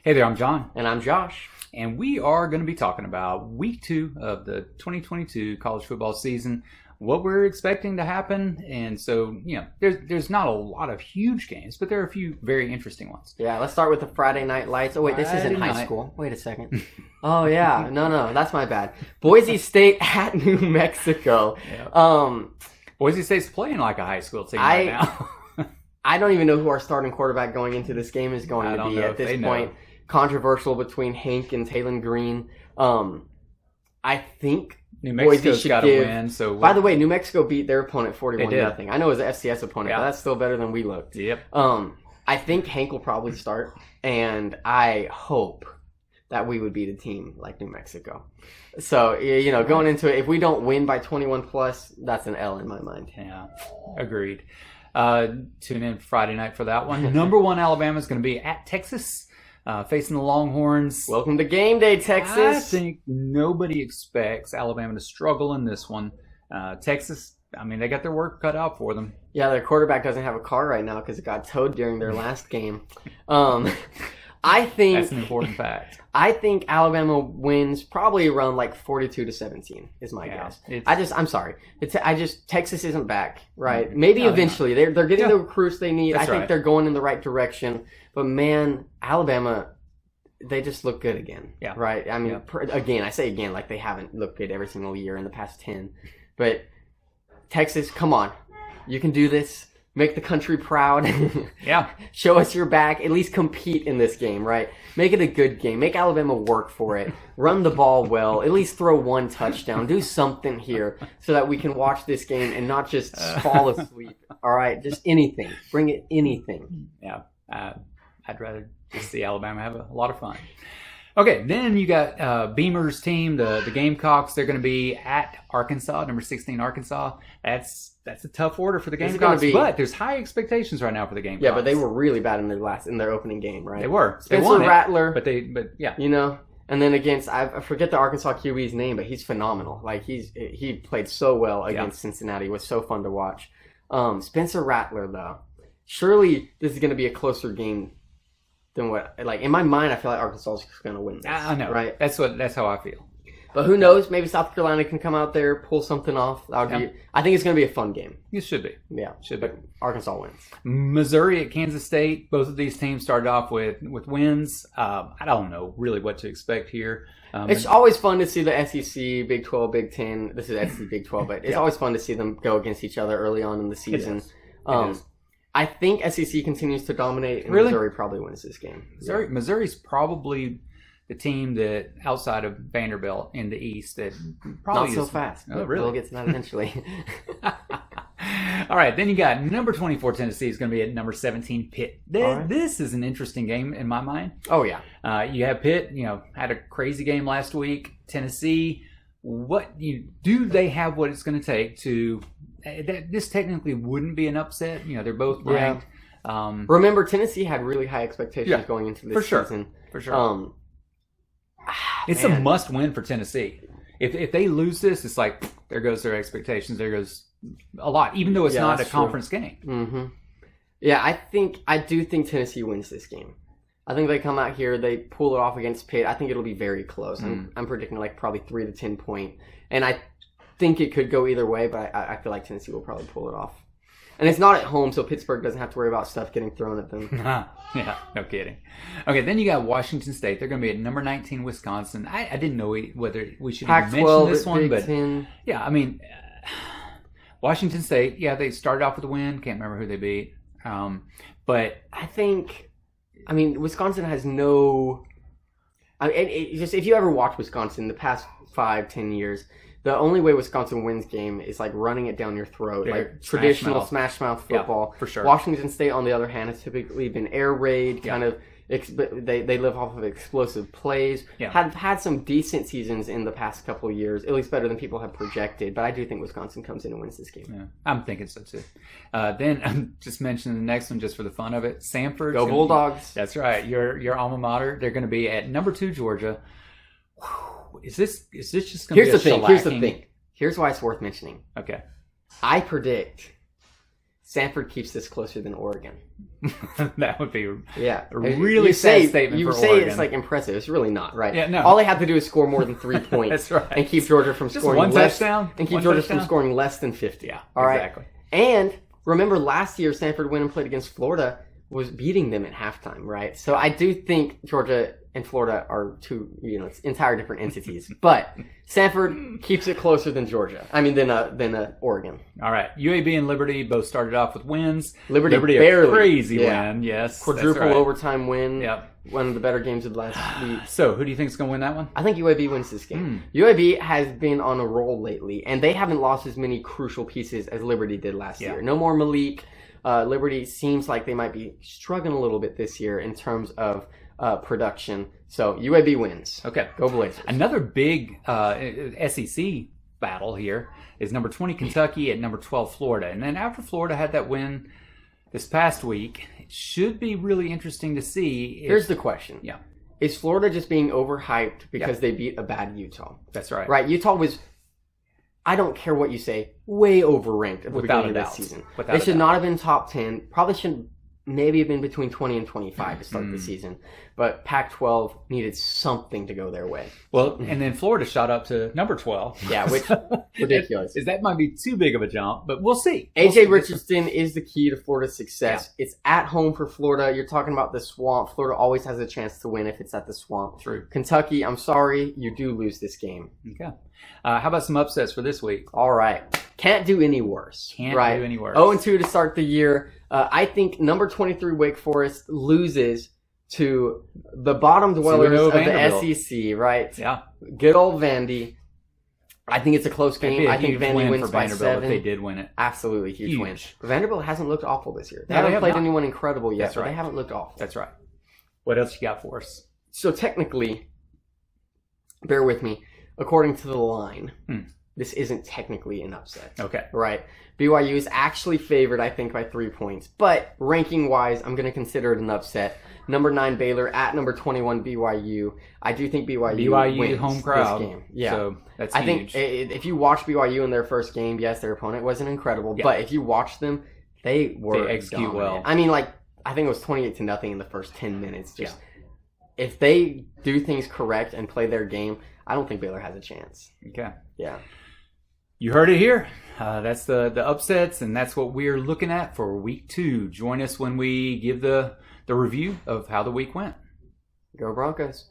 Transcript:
Hey there, I'm John. And I'm Josh. And we are going to be talking about week 2 of the 2022 college football season, what we're expecting to happen. And so, there's not a lot of huge games, but there are a few very interesting ones. Yeah, let's start with the Friday night lights. Oh, wait, this isn't high school. Wait a second. Oh, yeah. No, that's my bad. Boise State at New Mexico. Yep. Boise State's playing like a high school team right now. I don't even know who our starting quarterback going into this game is going to be at this point. Controversial between Hank and Taylon Green. I think New Mexico's got to win. So by the way, New Mexico beat their opponent 41-0. I know it was an FCS opponent, but that's still better than we looked. Yep. I think Hank will probably start, and I hope that we would beat a team like New Mexico. So, going into it, if we don't win by 21 plus, that's an L in my mind. Yeah, agreed. Tune in Friday night for that one. Number 1 Alabama is going to be at Texas. Facing the Longhorns. Welcome to game day, Texas. I think nobody expects Alabama to struggle in this one. Texas, they got their work cut out for them. Yeah, their quarterback doesn't have a car right now because it got towed during their last game. I think that's an important fact. I think Alabama wins probably around like 42-17 is my guess. I'm sorry. Texas isn't back, right? Maybe eventually they're getting the recruits they need. I think they're going in the right direction. But man, Alabama, they just look good again. Yeah. Right? I say again, like they haven't looked good every single year in the past 10. But Texas, come on. You can do this. Make the country proud. Yeah. Show us your back. At least compete in this game, right? Make it a good game. Make Alabama work for it. Run the ball well. At least throw one touchdown. Do something here so that we can watch this game and not just fall asleep. All right? Just anything. Bring it anything. Yeah. I'd rather just see Alabama have a lot of fun. Okay, then you got Beamer's team, the Gamecocks. They're going to be at Arkansas, number 16 Arkansas. That's a tough order for the Gamecocks, but there's high expectations right now for the Gamecocks. Yeah, but they were really bad in their opening game, right? They were. Spencer Rattler, but yeah, And then against I forget the Arkansas QB's name, but he's phenomenal. Like he played so well against Cincinnati. It was so fun to watch. Spencer Rattler though, surely this is going to be a closer game than what, like, in my mind, I feel like Arkansas is going to win this. I know, right? That's how I feel. But who knows? Maybe South Carolina can come out there, pull something off. I think it's going to be a fun game. It should be. Yeah, should be. But Arkansas wins. Missouri at Kansas State. Both of these teams started off with wins. I don't know really what to expect here. It's always fun to see the SEC, Big 12, Big 10. This is SEC, Big 12, but it's always fun to see them go against each other early on in the season. It is. I think SEC continues to really? Missouri probably wins this game. Missouri's probably the team that, outside of Vanderbilt in the East, that probably not so fast. Oh, really? We'll get to that eventually. All right, then you got number 24 Tennessee is going to be at number 17 Pitt. This is an interesting game in my mind. Oh yeah. You have Pitt. Had a crazy game last week. Tennessee. Do they have what it's going to take to? This technically wouldn't be an upset. They're both ranked. Yeah. Remember, Tennessee had really high expectations going into this season. For sure. It's a must-win for Tennessee. If they lose this, it's like, there goes their expectations. There goes a lot, even though it's not a conference game. Mm-hmm. Yeah, I do think Tennessee wins this game. I think they come out here, they pull it off against Pitt. I think it'll be very close. I'm predicting like probably 3 to 10 point. And I think it could go either way, but I feel like Tennessee will probably pull it off. And it's not at home, so Pittsburgh doesn't have to worry about stuff getting thrown at them. Yeah, no kidding. Okay, then you got Washington State. They're going to be at number 19 Wisconsin. I didn't know whether we should even mention this one, but yeah, Washington State. Yeah, they started off with a win. Can't remember who they beat, but I think, Wisconsin has no. If you ever watch Wisconsin the past 5-10 years. The only way Wisconsin wins game is like running it down your throat, like traditional smash mouth football. Yeah, for sure. Washington State, on the other hand, has typically been air raid, kind of. They live off of explosive plays. Yeah. Have had some decent seasons in the past couple of years, at least better than people have projected. But I do think Wisconsin comes in and wins this game. Yeah, I'm thinking so too. Then I'm just mentioning the next one just for the fun of it. Samford. Go Bulldogs. That's right. Your alma mater. They're going to be at number 2 Georgia. Is this just going to be a shellacking? Here's the thing. Here's why it's worth mentioning. Okay. I predict Sanford keeps this closer than Oregon. That would be Yeah, a really sad statement You for say Oregon. it's like impressive. It's really not, right? Yeah, no. All they have to do is score more than 3 points. That's right. And keep Georgia from Just scoring one less, touchdown. and keep One Georgia touchdown. from scoring less than 50. Yeah, All right. exactly. And remember, last year Sanford went and played against Florida, was beating them at halftime, right? So I do think Georgia and Florida are two, it's entire different entities. But Sanford keeps it closer than Georgia. I mean, than Oregon. All right. UAB and Liberty both started off with wins. Liberty a barely. crazy Yeah. win. Yes. Quadruple that's right. overtime win. Yep. One of the better games of the last week. So, who do you think is going to win that one? I think UAB wins this game. UAB has been on a roll lately, and they haven't lost as many crucial pieces as Liberty did last year. No more Malik. Liberty seems like they might be struggling a little bit this year in terms of production. So UAB wins. Okay. Go Blazers. Another big SEC battle here is number 20 Kentucky at number 12 Florida. And then after Florida had that win this past week, it should be really interesting to see. Here's the question. Yeah. Is Florida just being overhyped because they beat a bad Utah? That's right. Right. Utah was, I don't care what you say, way overranked at the Without beginning a of doubt. this season. Without They a should doubt. not have been top 10. Probably should maybe have been between 20 and 25 to start the season. But Pac-12 needed something to go their way. Well, and then Florida shot up to number 12. Yeah, which ridiculous. That might be too big of a jump, but we'll see. AJ Richardson is the key to Florida's success. Yeah. It's at home for Florida. You're talking about the Swamp. Florida always has a chance to win if it's at the Swamp. True. Kentucky, I'm sorry, you do lose this game. Okay. How about some upsets for this week? All right. Can't do any worse. Can't right? do any worse. 0-2 to start the year. I think number 23 Wake Forest loses to the bottom dwellers Silverado of the Vanderbilt. SEC, right? Yeah. Good old Vandy. I think it's a close That'd game. be a I think huge Vandy win wins for by Vanderbilt 7. if they did win it. Absolutely huge win. Huge. Vanderbilt hasn't looked awful this year. They No, they haven't have played not. anyone incredible yet, That's but right. they haven't looked awful. That's right. What else you got for us? So technically, bear with me, according to the line, this isn't technically an upset. Okay. Right. BYU is actually favored, I think, by 3 points. But ranking-wise, I'm going to consider it an upset. Number 9 Baylor at number 21 BYU. I do think BYU wins home crowd. this game. Yeah. So that's I huge. think if you watch BYU in their first game, yes, their opponent wasn't incredible. Yeah. But if you watch them, they were They execute dominant. well. I mean, I think it was 28-0 in the first 10 minutes. If they do things correct and play their game, I don't think Baylor has a chance. Okay. Yeah. You heard it here. That's the upsets, and that's what we're looking at for week 2. Join us when we give the review of how the week went. Go Broncos.